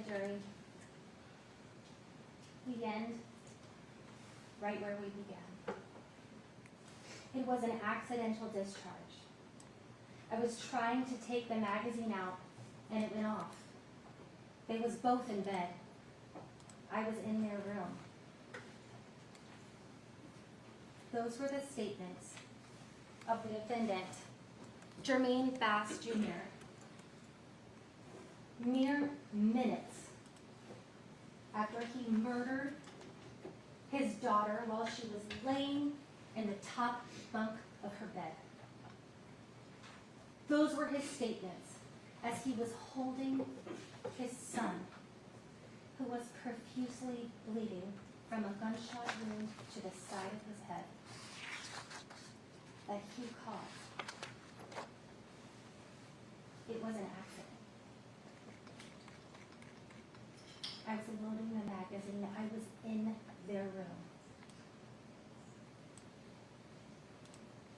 jury, we end right where we began. It was an accidental discharge. I was trying to take the magazine out, and it went off. They was both in bed. I was in their room. Those were the statements of the defendant, Jermaine Bass Jr. Mere minutes after he murdered his daughter while she was laying in the top bunk of her bed. Those were his statements as he was holding his son, who was profusely bleeding from a gunshot wound to the side of his head that he caused. It was an accident. I was loading the magazine. I was in their room.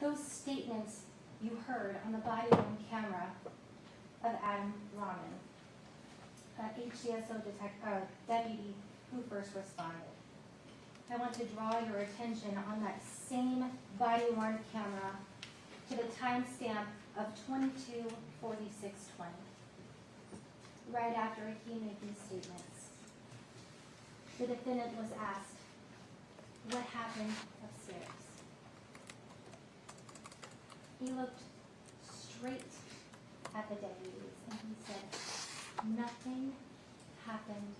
Those statements you heard on the body-worn camera of Adam Rahman, HCSO deputy who first responded. I want to draw your attention on that same body-worn camera to the timestamp of 22:46:20, right after he made these statements. The defendant was asked, "What happened upstairs?" He looked straight at the deputies and he said, "Nothing happened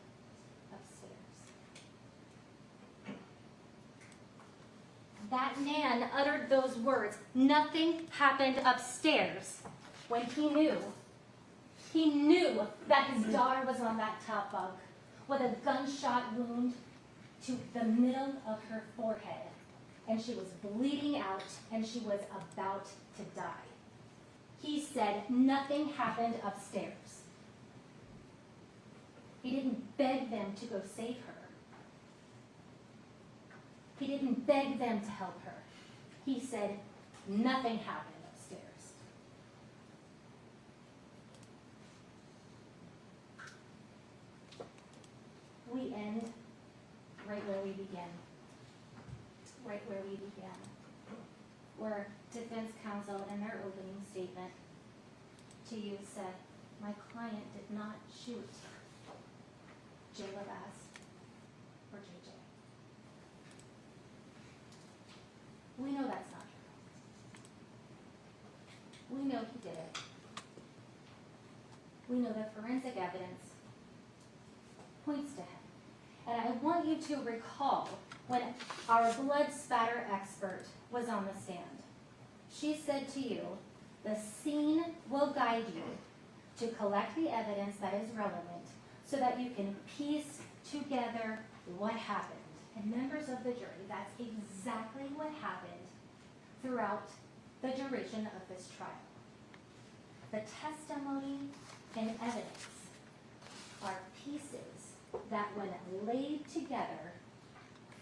upstairs." That man uttered those words, "Nothing happened upstairs," when he knew that his daughter was on that top bunk with a gunshot wound to the middle of her forehead, and she was bleeding out and she was about to die. He said nothing happened upstairs. He didn't beg them to go save her. He didn't beg them to help her. He said nothing happened upstairs. We end right where we began. Right where we began. Where defense counsel in their opening statement to you said, "My client did not shoot Jayla Bass or JJ." We know that's not true. We know he did it. We know the forensic evidence points to him. And I want you to recall when our blood spatter expert was on the stand. She said to you, "The scene will guide you to collect the evidence that is relevant so that you can piece together what happened." And members of the jury, that's exactly what happened throughout the duration of this trial. The testimony and evidence are pieces that, when laid together,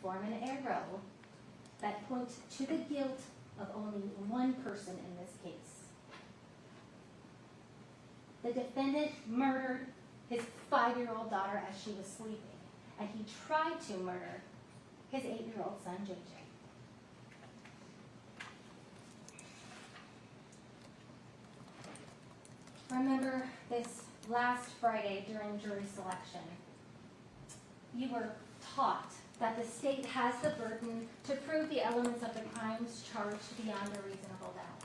form an arrow that point to the guilt of only one person in this case. The defendant murdered his 5-year-old daughter as she was sleeping, and he tried to murder his 8-year-old son, JJ. Remember this last Friday during jury selection, you were taught that the state has the burden to prove the elements of the crimes charged beyond a reasonable doubt.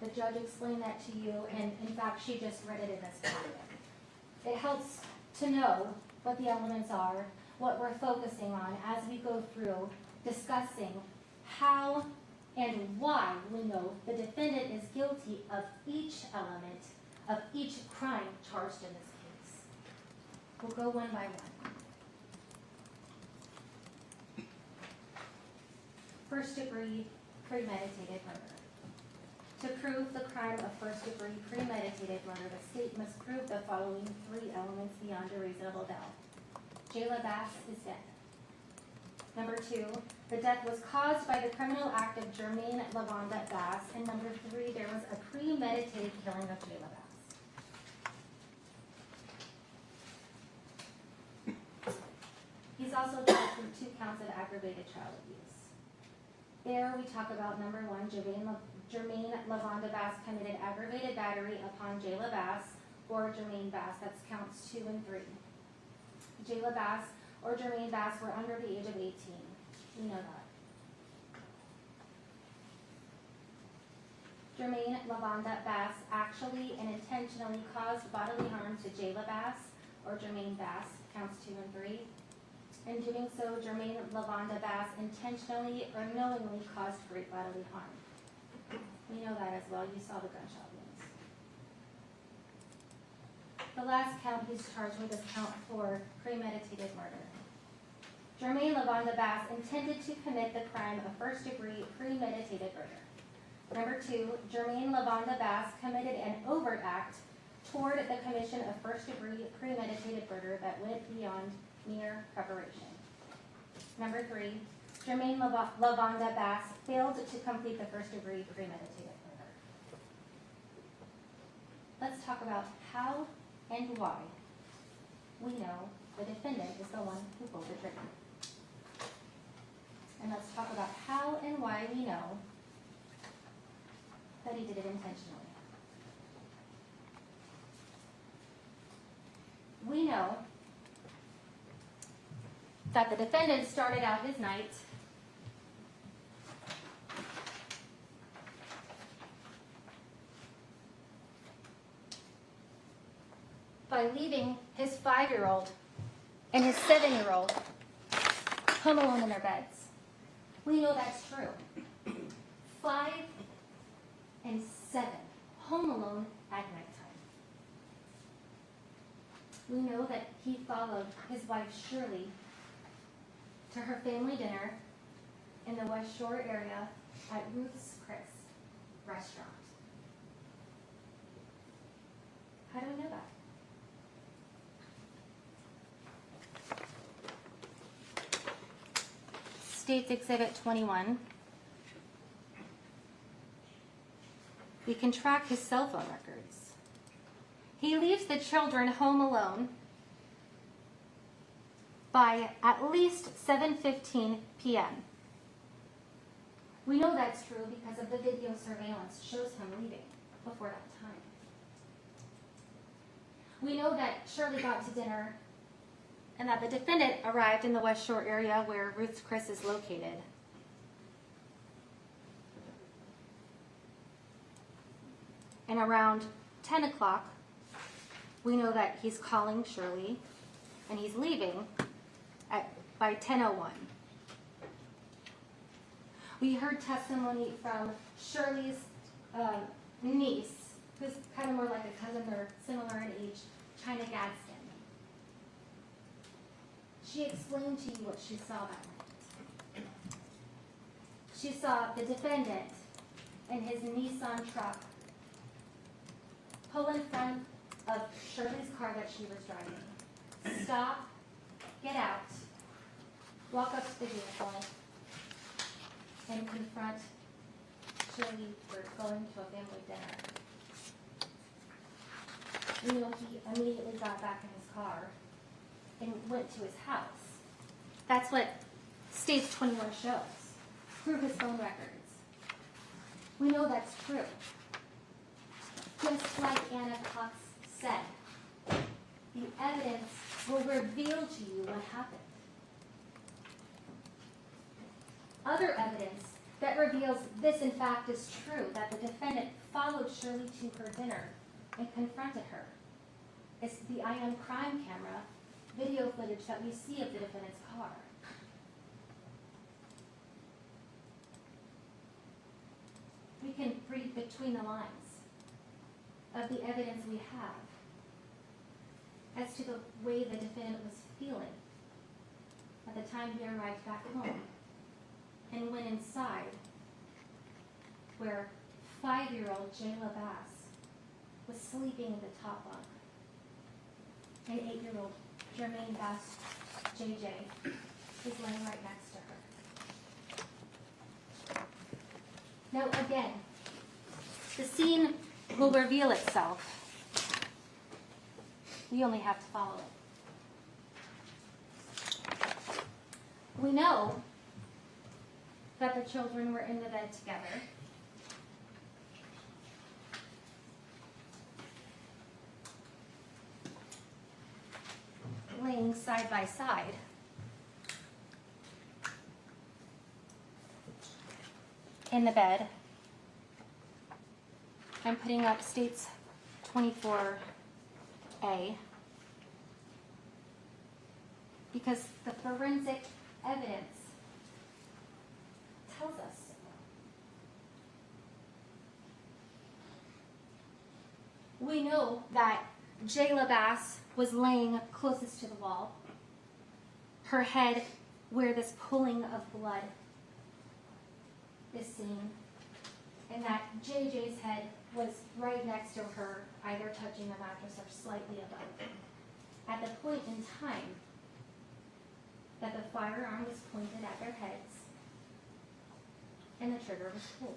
The judge explained that to you, and in fact, she just read it in this packet. It helps to know what the elements are, what we're focusing on as we go through discussing how and why we know the defendant is guilty of each element of each crime charged in this case. We'll go one by one. First-degree premeditated murder. To prove the crime of first-degree premeditated murder, the state must prove the following 3 elements beyond a reasonable doubt. Jayla Bass is dead. Number 2, the death was caused by the criminal act of Jermaine Bass. And number 3, there was a premeditated killing of Jayla Bass. for 2 counts of aggravated child abuse. There we talk about number 1, Jermaine LaVonda Bass committed aggravated battery upon Jayla Bass or Jermaine Bass. That's counts 2 and 3. Jayla Bass or Jermaine Bass were under the age of 18. We know that. Jermaine LaVonda Bass actually and intentionally caused bodily harm to Jayla Bass or Jermaine Bass, counts 2 and 3. In doing so, Jermaine LaVonda Bass intentionally or knowingly caused great bodily harm. We know that as well. You saw the gunshot wounds. The last count he's charged with is count 4, premeditated murder. Jermaine LaVonda Bass intended to commit the crime of first-degree premeditated murder. Number 2, Jermaine LaVonda Bass committed an overt act toward the commission of first-degree premeditated murder that went beyond mere preparation. Number 3, Jermaine LaVonda Bass failed to complete the first-degree premeditated murder. Let's talk about how and why we know the defendant is the one who pulled the trigger. And let's talk about how and why we know that he did it intentionally. We know that the defendant started out his night by leaving his 5-year-old and his 7-year-old home alone in their beds. We know that's true. 5 and 7, home alone at nighttime. We know that he followed his wife Shirley to her family dinner in the West Shore area at Ruth's Chris restaurant. How do we know that? State's Exhibit 21. We can track his cell phone records. He leaves the children home alone by at least 7:15 p.m. We know that's true because of the video surveillance shows him leaving before that time. We know that Shirley got to dinner and that the defendant arrived in the West Shore area where Ruth's Chris is located. And around 10 o'clock, we know that he's calling Shirley and he's leaving by 10:01. We heard testimony from Shirley's niece, who's kind of more like a cousin, they're similar in age, China Gadsden. She explained to you what she saw that night. She saw the defendant in his Nissan truck pull in front of Shirley's car that she was driving. Stop, get out, walk up to the vehicle, and confront Shirley for going to a family dinner. You know, he immediately got back in his car and went to his house. That's what States 21 shows through his phone records. We know that's true. Just like Anna Cox said, the evidence will reveal to you what happened. Other evidence that reveals this in fact is true, that the defendant followed Shirley to her dinner and confronted her. It's the IM crime camera video footage that we see of the defendant's car. We can read between the lines of the evidence we have as to the way the defendant was feeling at the time he arrived back home and went inside where 5-year-old Jayla Bass was sleeping in the top bunk and 8-year-old Jermaine Bass, JJ, is laying right next to her. Now again, the scene will reveal itself. We only have to follow it. We know that the children were in the bed together. Laying side by side. In the bed. I'm putting up States 24A because the forensic evidence tells us so. We know that Jermaine Bass was laying closest to the wall, her head where this pooling of blood is seen, and that JJ's head was right next to her, either touching the mattress or slightly above. At the point in time that the firearm was pointed at their heads and the trigger was pulled.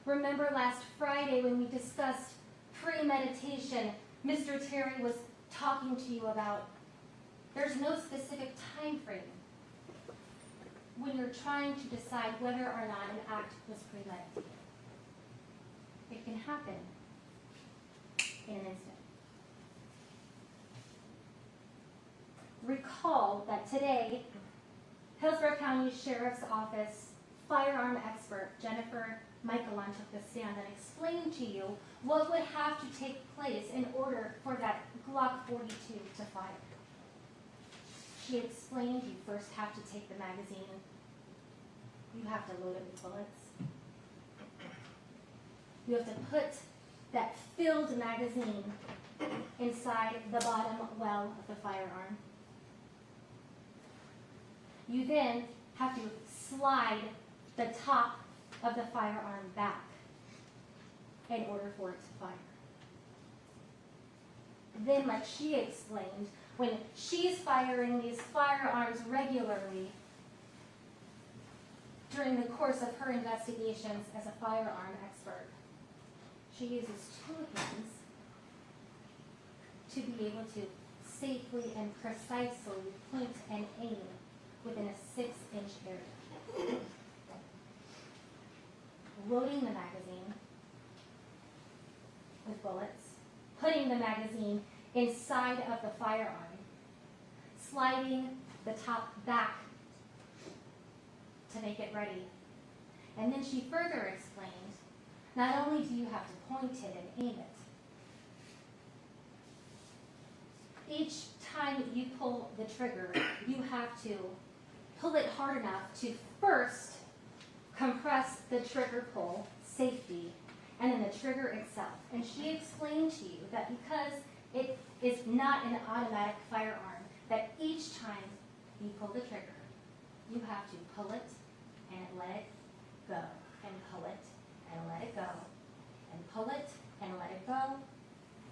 Remember last Friday when we discussed premeditation, Mr. Terry was talking to you about there's no specific time frame when you're trying to decide whether or not an act was premeditated. It can happen in an instant. Recall that today, Hillsborough County Sheriff's Office firearm expert Jennifer Michaelon took the stand and explained to you what would have to take place in order for that Glock 42 to fire. She explained you first have to take the magazine. You have to load it with bullets. You have to put that filled magazine inside the bottom well of the firearm. You then have to slide the top of the firearm back in order for it to fire. Then, like she explained, when she's firing these firearms regularly during the course of her investigations as a firearm expert, she uses two hands to be able to safely and precisely point and aim within a 6-inch area. Loading the magazine with bullets, putting the magazine inside of the firearm, sliding the top back to make it ready. And then she further explained, not only do you have to point it and aim it, each time you pull the trigger, you have to pull it hard enough to first compress the trigger pull, safety, and then the trigger itself. And she explained to you that because it is not an automatic firearm, that each time you pull the trigger, you have to pull it and let it go, and pull it and let it go, and pull it and let it go,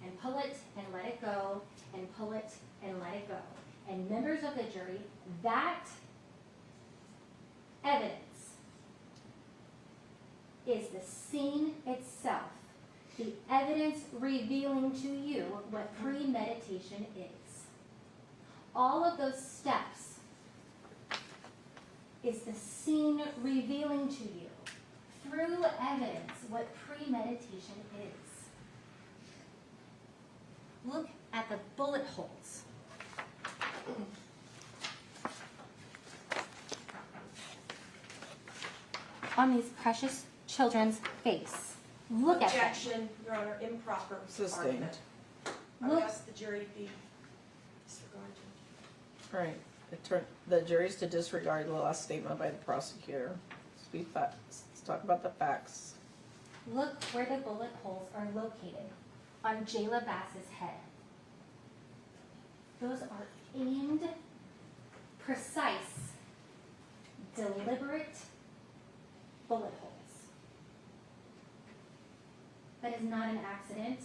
and pull it and let it go, and pull it and let it go. And members of the jury, that evidence is the scene itself, the evidence revealing to you what premeditation is. All of those steps is the scene revealing to you through evidence what premeditation is. Look at the bullet holes. On these precious children's face. Look at that. Objection, Your Honor, improper Sustained. argument. I would ask the jury to be disregarded. Right. The jury's to disregard the last statement by the prosecutor. Let's talk about the facts. Look where the bullet holes are located on Jermaine Bass's head. Those are aimed, precise, deliberate bullet holes. That is not an accident.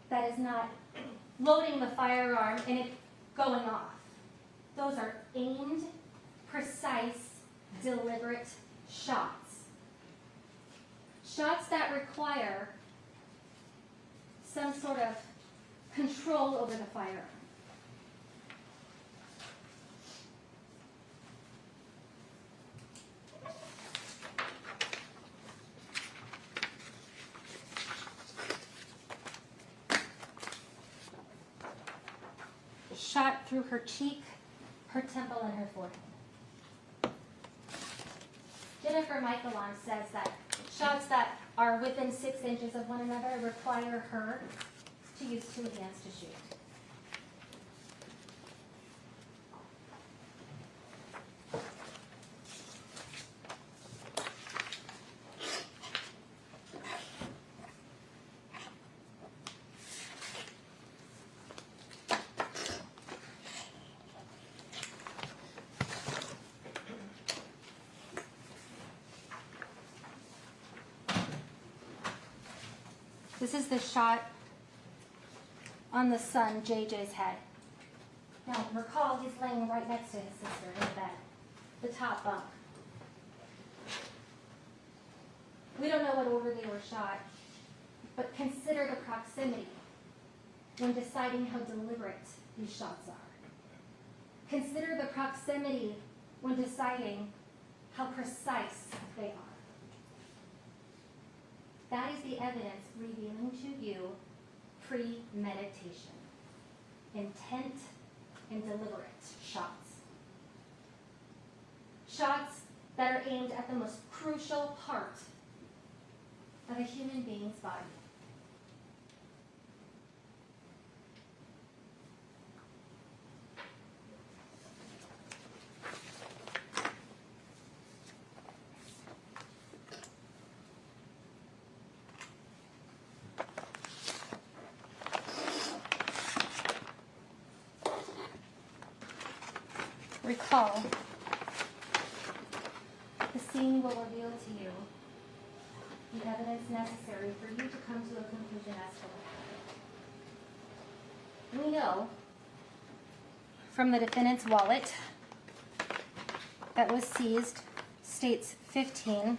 That is not loading the firearm and it going off. Those are aimed, precise, deliberate shots. Shots that require some sort of control over the firearm. cut through her cheek, her temple, and her forehead. Jennifer Michaelon says that shots that are within 6 inches of one another require her to use 2 hands to shoot. This is the shot on the son, JJ's head. Now, recall he's laying right next to his sister in the bed, the top bunk. We don't know what order they were shot, but consider the proximity when deciding how deliberate these shots are. Consider the proximity when deciding how precise they are. That is the evidence revealing to you premeditation, intent and deliberate shots. Shots that are aimed at the most crucial part of a human being's body. Recall, the scene will reveal to you the evidence necessary for you to come to a conclusion as to what happened. We know from the defendant's wallet that was seized, states 15.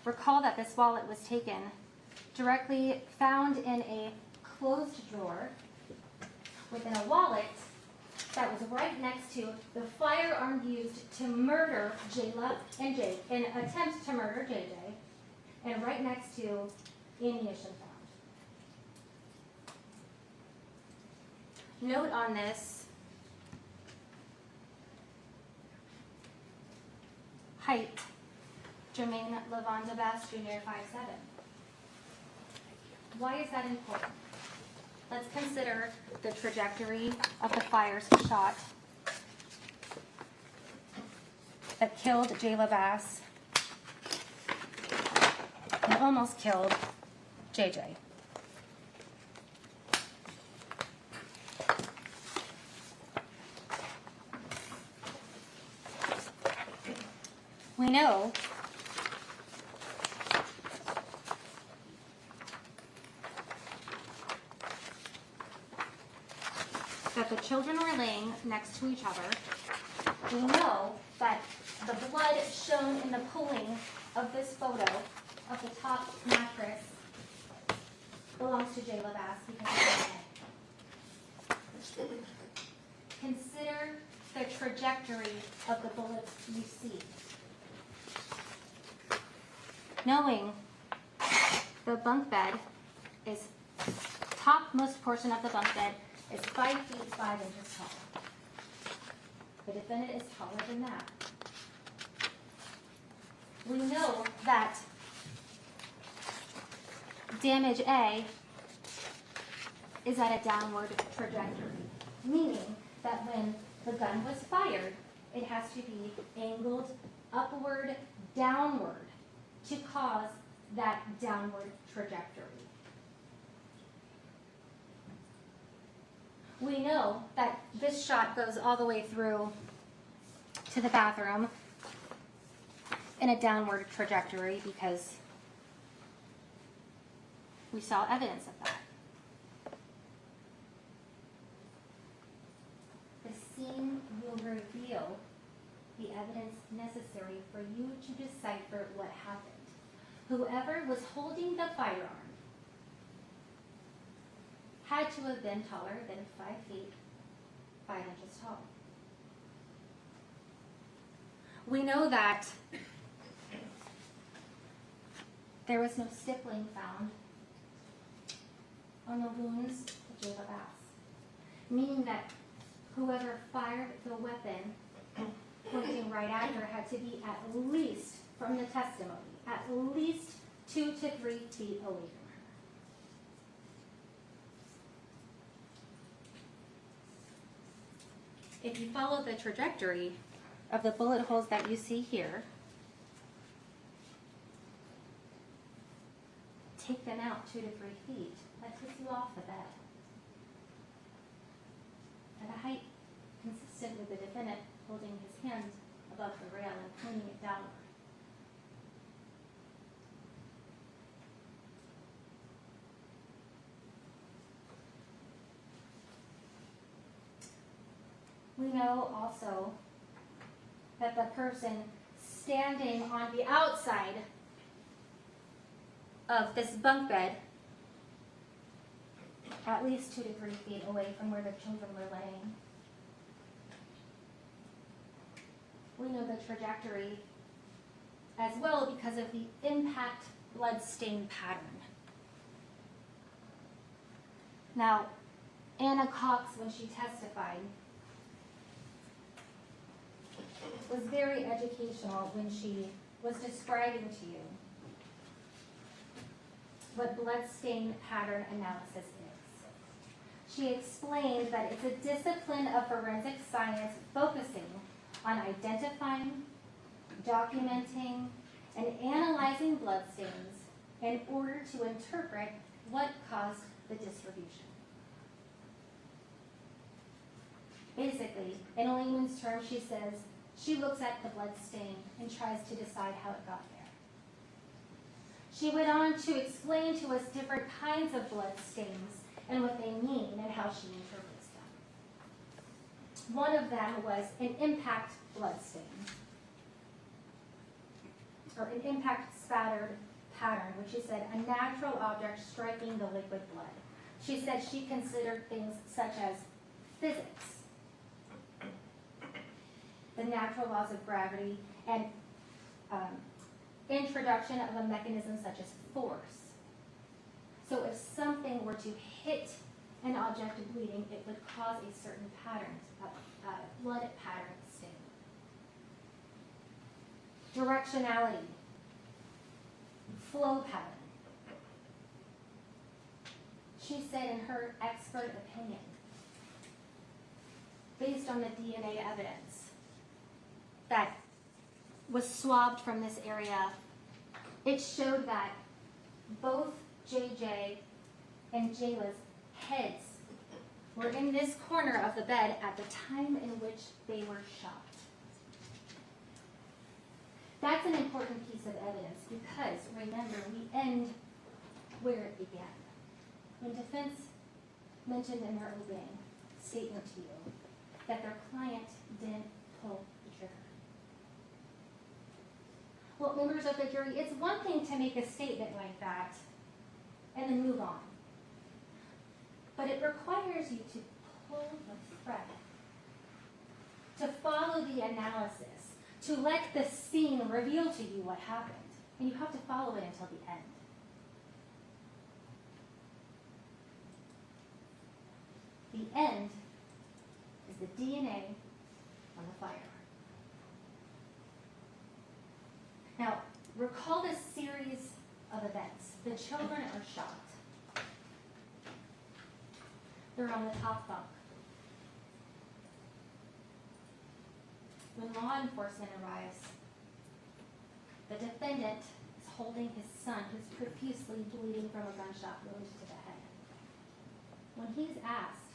Recall that this wallet was taken directly found in a closed drawer within a wallet that was right next to the firearm used to murder Jayla and Jake, an attempt to murder JJ, and right next to ammunition found. Note on this, height, Jermaine Bass Jr., 5'7". Why is that important? Let's consider the trajectory of the fire shot that killed Jayla Bass and almost killed JJ. We know that the children were laying next to each other. We know that the blood shown in the pulling of this photo of the top mattress belongs to Jayla Bass because of the DNA. Consider the trajectory of the bullets you see. Knowing the bunk bed is, topmost portion of the bunk bed is 5 feet 5 inches tall. The defendant is taller than that. We know that damage A is at a downward trajectory, meaning that when the gun was fired, it has to be angled upward, downward to cause that downward trajectory. We know that this shot goes all the way through to the bathroom in a downward trajectory because we saw evidence of that. The scene will reveal the evidence necessary for you to decipher what happened. Whoever was holding the firearm had to have been taller than 5 feet 5 inches tall. We know that there was no stippling found on the wounds of Jermaine Bass, meaning that whoever fired the weapon pointing right at her had to be at least, from the testimony, at least 2 to 3 feet away from her. If you follow the trajectory of the bullet holes that you see here, take them out 2 to 3 feet. That puts you off the bed at a height consistent with the defendant holding his hand above the rail and pointing it downward. We know also that the person standing on the outside of this bunk bed, at least 2 to 3 feet away from where the children were laying. We know the trajectory as well because of the impact bloodstain pattern. Now, Anna Cox, when she testified, was very educational when she was describing to you what bloodstain pattern analysis is. She explained that it's a discipline of forensic science focusing on identifying, documenting, and analyzing bloodstains in order to interpret what caused the distribution. Basically, in a layman's term, she says, she looks at the bloodstain and tries to decide how it got there. She went on to explain to us different kinds of bloodstains and what they mean and how she interprets them. One of them was an impact bloodstain, or an impact spattered pattern, which she said a natural object striking the liquid blood. She said she considered things such as physics, the natural laws of gravity, and introduction of a mechanism such as force. So if something were to hit an object of bleeding, it would cause a certain pattern, a blood pattern stain. Directionality, flow pattern. She said in her expert opinion, based on the DNA evidence that was swabbed from this area, it showed that both JJ and Jayla's heads were in this corner of the bed at the time in which they were shot. That's an important piece of evidence because, remember, we end where it began. When defense mentioned in their opening statement to you that their client didn't pull the trigger. Well, members of the jury, it's one thing to make a statement like that and then move on. But it requires you to pull the thread, to follow the analysis, to let the scene reveal to you what happened. And you have to follow it until the end. The end is the DNA on the firearm. Now, recall this series of events. The children are shot. They're on the top bunk. When law enforcement arrives, the defendant is holding his son, who's profusely bleeding from a gunshot wound to the head. When he's asked,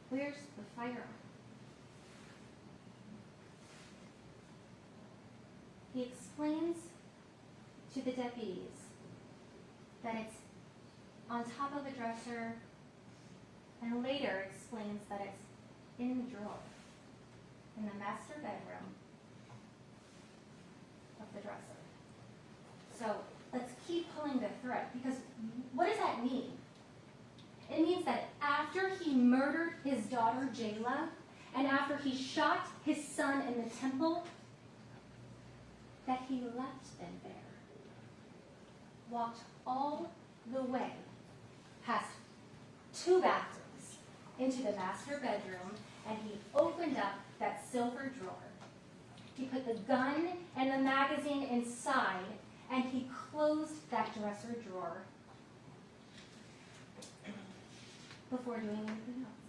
"Where's the firearm?" he explains to the deputies that it's on top of a dresser, and later explains that it's in the drawer in the master bedroom of the dresser. So let's keep pulling the thread, because what does that mean? It means that after he murdered his daughter Jayla, and after he shot his son in the temple, that he left them there, walked all the way past 2 bathrooms into the master bedroom, and he opened up that silver drawer. He put the gun and the magazine inside, and he closed that dresser drawer before doing anything else.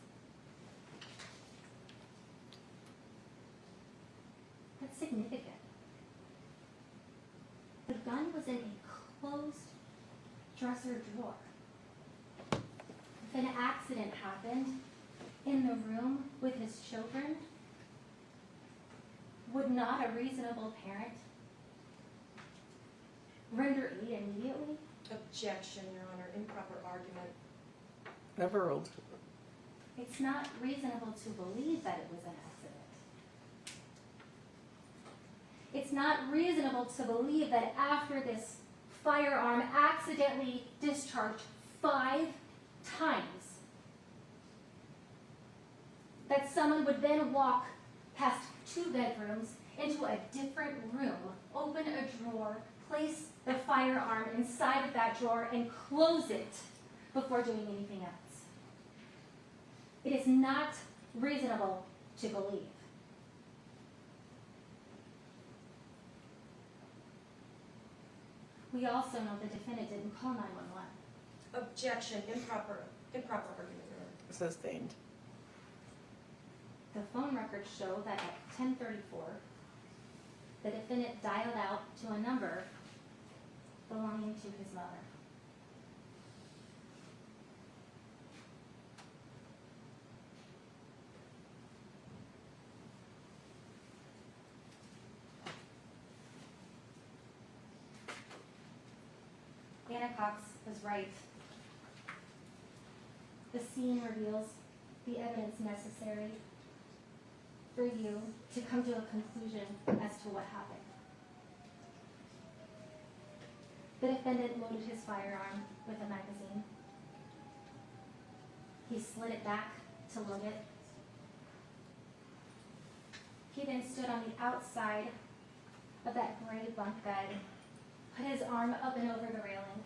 That's significant. The gun was in a closed dresser drawer. If an accident happened in the room with his children, would not a reasonable parent render aid immediately? Objection, Your Honor, improper argument. Overruled. It's not reasonable to believe that it was an accident. It's not reasonable to believe that after this firearm accidentally discharged 5 times, that someone would then walk past 2 bedrooms into a different room, open a drawer, place the firearm inside of that drawer, and close it before doing anything else. It is not reasonable to believe. We also know the defendant didn't call 911. Objection, improper argument, Your Honor. Sustained. The phone records show that at 10:34, the defendant dialed out to a number belonging to his mother. Anna Cox was right. The scene reveals the evidence necessary for you to come to a conclusion as to what happened. The defendant loaded his firearm with a magazine. He slid it back to load it. He then stood on the outside of that gray bunk bed, put his arm up and over the railing,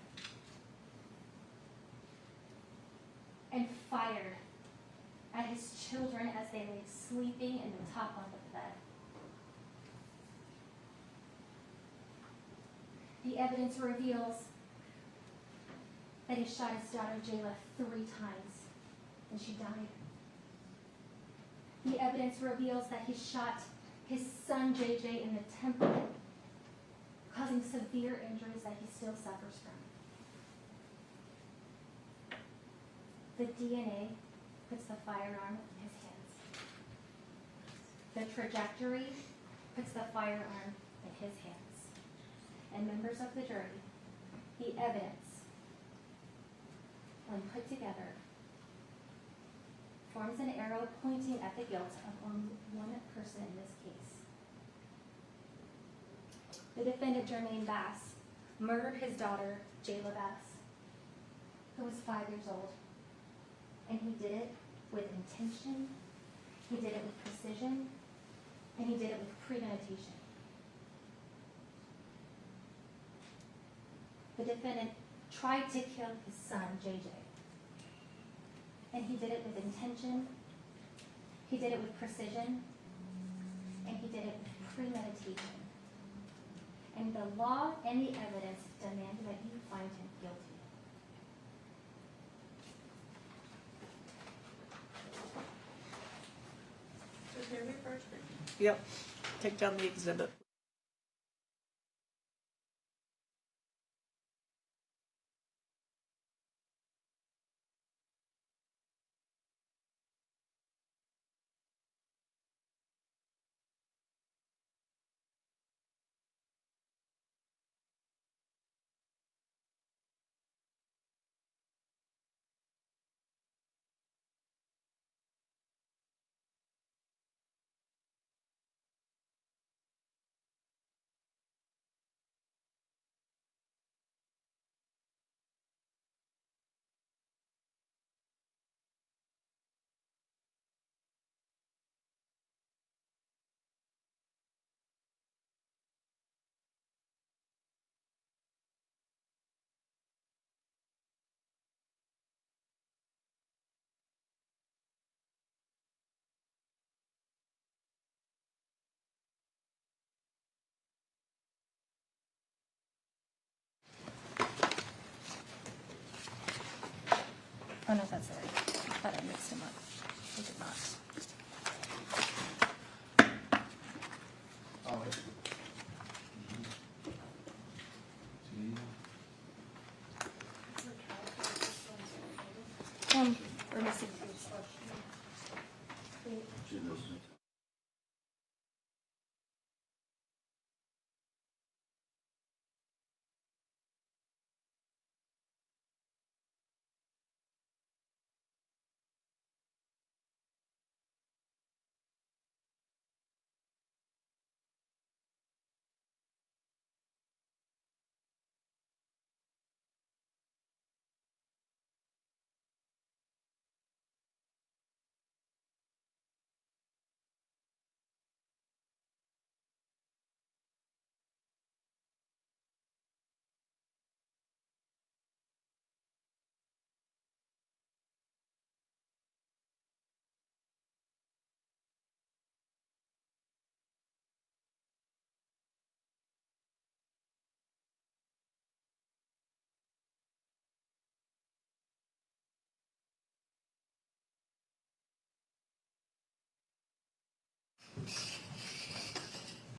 and fired at his children as they lay sleeping in the top bunk of the bed. The evidence reveals that he shot his daughter Jayla 3 times, and she died. The evidence reveals that he shot his son JJ in the temple, causing severe injuries that he still suffers from. The DNA puts the firearm in his hands. The trajectory puts the firearm in his hands. And members of the jury, the evidence, when put together, forms an arrow pointing at the guilt of only one person in this case. The defendant, Jermaine Bass, murdered his daughter, Jayla Bass, who was 5 years old. And he did it with intention, he did it with precision, and he did it with premeditation. The defendant tried to kill his son, JJ. And he did it with intention, he did it with precision, and he did it with premeditation. And the law and the evidence demand that you find him guilty. So here we first. Yep. Take down the exhibit. Oh, no, that's right. I thought I mixed them up. I did not. Oh, it's. Let me see. She doesn't.